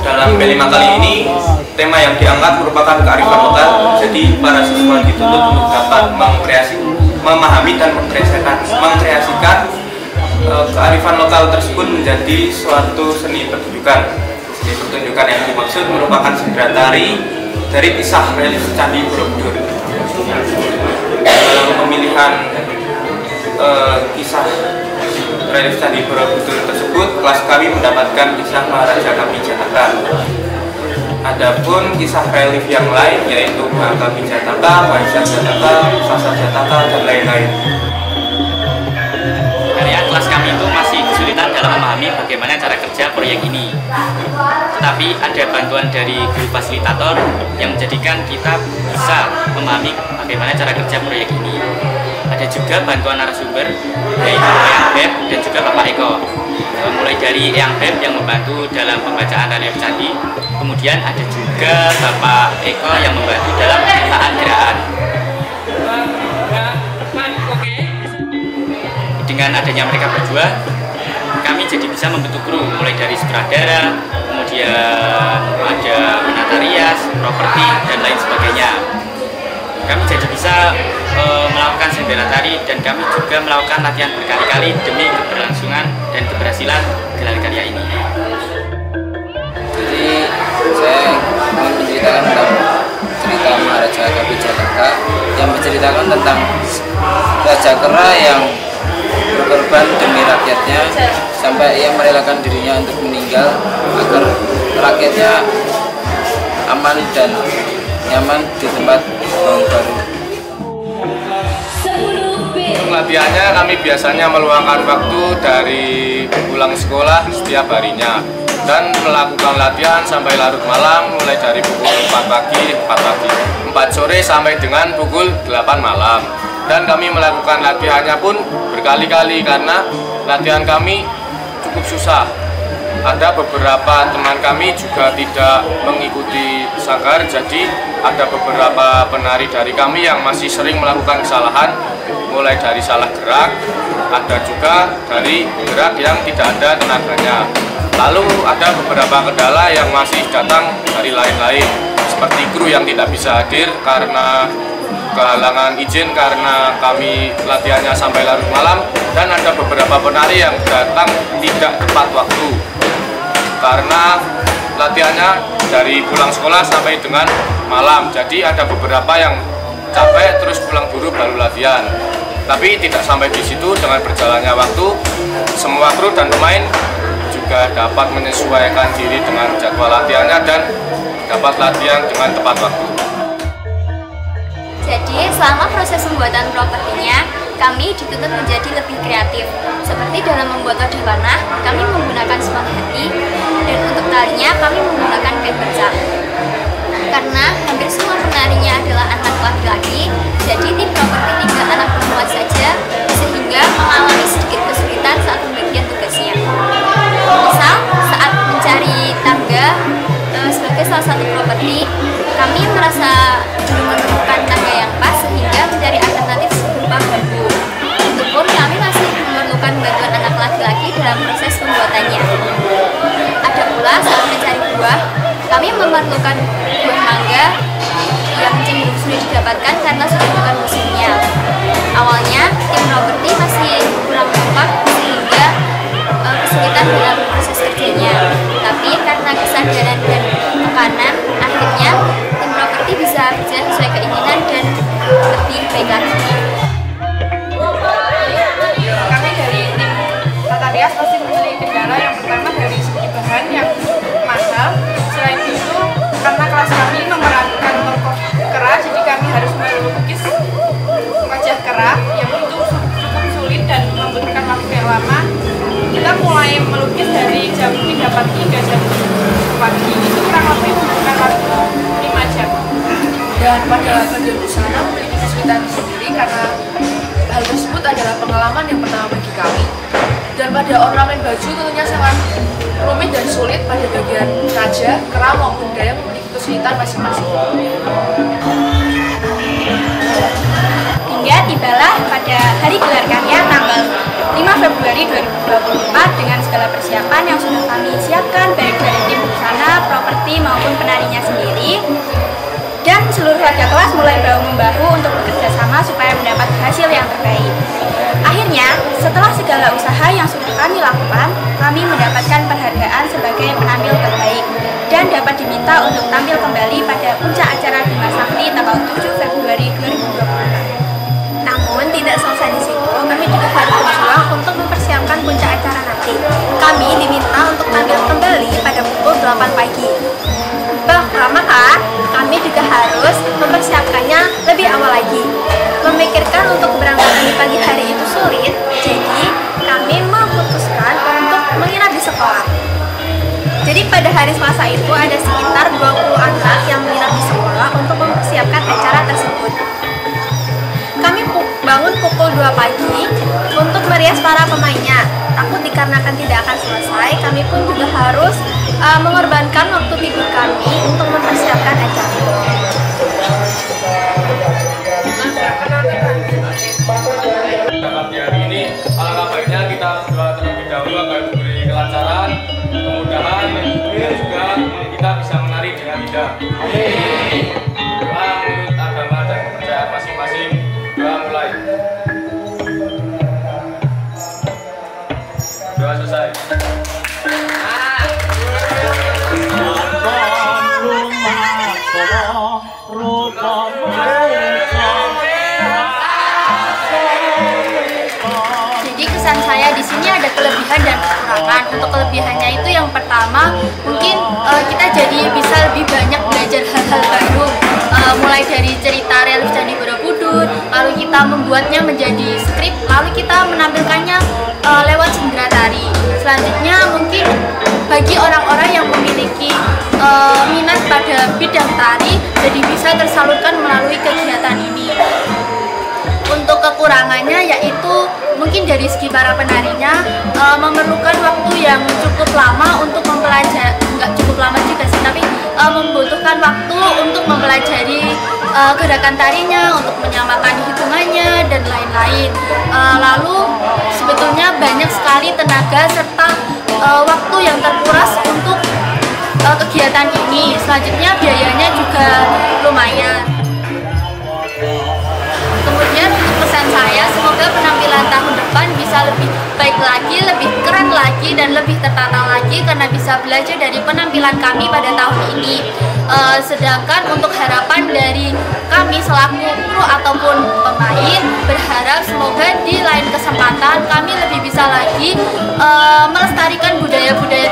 Dalam B5 kali ini, tema yang diangkat merupakan kearifan lokal. Jadi para siswa dituntut untuk dapat memahami dan mengkreasikan kearifan lokal tersebut menjadi suatu seni pertunjukan. Seni pertunjukan yang dimaksud merupakan sendera tari dari kisah relief Candi Borobudur. Dalam pemilihan kisah relief Candi Borobudur tersebut, kelas kami mendapatkan kisah Maharaja Kapijataka. Adapun kisah relief yang lain yaitu Kapijataka, Mahisa Jataka, Sasa Jataka, dan lain-lain. Karya kelas kami itu masih kesulitan dalam memahami bagaimana cara kerja proyek ini. Tetapi ada bantuan dari guru fasilitator yang menjadikan kita bisa memahami bagaimana cara kerja proyek ini. Ada juga bantuan narasumber yaitu Eyang Beb dan juga Bapak Eko. Mulai dari Eyang Beb yang membantu dalam pembacaan relief candi, kemudian ada juga Bapak Eko yang membantu dalam penciptaan gerakan. Dengan adanya mereka berdua, kami jadi bisa membentuk kru mulai dari sutradara, kemudian ada penata rias, properti, dan lain sebagainya. Kami jadi bisa melakukan sendera tari dan kami juga melakukan latihan berkali-kali demi keberlangsungan dan keberhasilan gelar karya ini. Jadi saya mau menceritakan tentang cerita Maharaja Kapijataka yang menceritakan tentang Raja Kera yang berkorban demi rakyatnya sampai ia merelakan dirinya untuk meninggal agar rakyatnya aman dan nyaman di tempat baru. Untuk latihannya kami biasanya meluangkan waktu dari pulang sekolah setiap harinya dan melakukan latihan sampai larut malam mulai dari pukul 4 pagi, 4 sore sampai dengan pukul 8 malam. Dan kami melakukan latihannya pun berkali-kali karena latihan kami cukup susah. Ada beberapa teman kami juga tidak mengikuti sanggar, jadi ada beberapa penari dari kami yang masih sering melakukan kesalahan, mulai dari salah gerak, ada juga dari gerak yang tidak ada tenaganya. Lalu ada beberapa kendala yang masih datang dari lain-lain, seperti kru yang tidak bisa hadir karena kehalangan izin karena kami latihannya sampai larut malam, dan ada beberapa penari yang datang tidak tepat waktu karena latihannya dari pulang sekolah sampai dengan malam. Jadi ada beberapa yang capek terus pulang buru baru latihan. Tapi tidak sampai di situ, dengan berjalannya waktu semua kru dan pemain juga dapat menyesuaikan diri dengan jadwal latihannya dan dapat latihan dengan tepat waktu. Jadi selama proses pembuatan propertinya, kami dituntut menjadi lebih kreatif. Seperti dalam membuat wadah warna, kami menggunakan spaghetti, dan untuk talinya kami menggunakan kain bercak. Karena hampir semua penarinya adalah anak laki-laki, jadi tim properti tinggal anak perempuan saja, sehingga mengalami sedikit kesulitan saat pembagian tugasnya. Misal, saat mencari tangga sebagai salah satu properti, kami merasa belum menemukan tangga yang pas sehingga mencari alternatif berupa bambu. Itu pun kami masih memerlukan bantuan anak laki-laki dalam proses pembuatannya. Ada pula saat mencari buah, kami memerlukan buah mangga yang cenderung sulit didapatkan karena sudah bukan musimnya. Awalnya tim properti masih kurang kompak sehingga kesulitan dalam proses kerjanya. Tapi karena kesadaran dan tekanan, akhirnya tim properti bisa kerja sesuai keinginan dan lebih baik lagi. Kami dari tim Tata Rias pasti memilih kendala yang pertama dari segi bahan yang mahal. Selain itu, karena kelas kami memerankan tokoh kera, jadi kami harus melukis wajah kera yang itu cukup sulit dan membutuhkan waktu yang lama. Kita mulai melukis dari jam 3 pagi hingga jam 10 pagi, itu kurang lebih membutuhkan waktu 5 jam. Dan pada bagian busana memiliki kesulitan sendiri karena hal tersebut adalah pengalaman yang pertama bagi kami. Dan pada ornamen baju tentunya sangat rumit dan sulit pada bagian raja, kera maupun daya memiliki kesulitan masing-masing. Hingga tibalah pada hari gelar karya keluarga kelas mulai bahu-membahu untuk bekerja sama supaya mendapat hasil yang terbaik. Akhirnya, setelah segala usaha yang sudah kami lakukan, kami mendapatkan penghargaan sebagai penampil terbaik dan dapat diminta untuk tampil kembali pada puncak acara Bima Sakti tanggal 7 Februari 2024. Namun tidak selesai di situ, kami juga harus berjuang untuk mempersiapkan puncak acara nanti. Kami diminta untuk tampil kembali pada pukul 8 pagi. Maka kami juga harus mempersiapkannya lebih awal lagi. Memikirkan untuk keberangkatan di pagi hari itu sulit, jadi kami memutuskan untuk menginap di sekolah. Jadi pada hari Selasa itu ada sekitar 20 anak yang menginap di sekolah untuk mempersiapkan acara tersebut. Kami bangun pukul 2 pagi untuk merias para pemainnya. Takut dikarenakan tidak akan selesai, kami pun juga harus mengorbankan waktu tidur kami untuk mempersiapkan acara. Di hari ini, alangkah baiknya kita berdoa terlebih dahulu agar diberi kelancaran, kemudahan, dan juga kita bisa menari dengan indah. Amin. Doa menurut agama dan kepercayaan masing-masing. Doa mulai. Doa selesai. Jadi kesan saya di sini ada kelebihan dan kekurangan. Untuk kelebihannya itu yang pertama, mungkin kita jadi bisa lebih banyak belajar hal-hal baru, mulai dari cerita relief Candi Borobudur, lalu kita membuatnya menjadi skrip, lalu kita menampilkannya lewat sendera tari. Selanjutnya mungkin bagi orang-orang yang memiliki minat pada bidang tari, jadi bisa tersalurkan melalui kegiatan ini. Untuk kekurangannya yaitu mungkin dari segi para penarinya memerlukan waktu yang cukup lama untuk mempelajari, nggak cukup lama juga sih, tapi membutuhkan waktu untuk mempelajari gerakan tarinya, untuk menyamakan hitungannya dan lain-lain. Lalu sebetulnya banyak sekali tenaga serta waktu yang terkuras untuk kegiatan ini. Selanjutnya biayanya juga lumayan. Kemudian untuk pesan saya, semoga penampilan tahun depan bisa lebih baik lagi, lebih keren lagi, dan lebih tertata lagi karena bisa belajar dari penampilan kami pada tahun ini. Sedangkan untuk harapan dari kami selaku kru ataupun pemain, berharap semoga di lain kesempatan kami lebih bisa lagi melestarikan budaya-budaya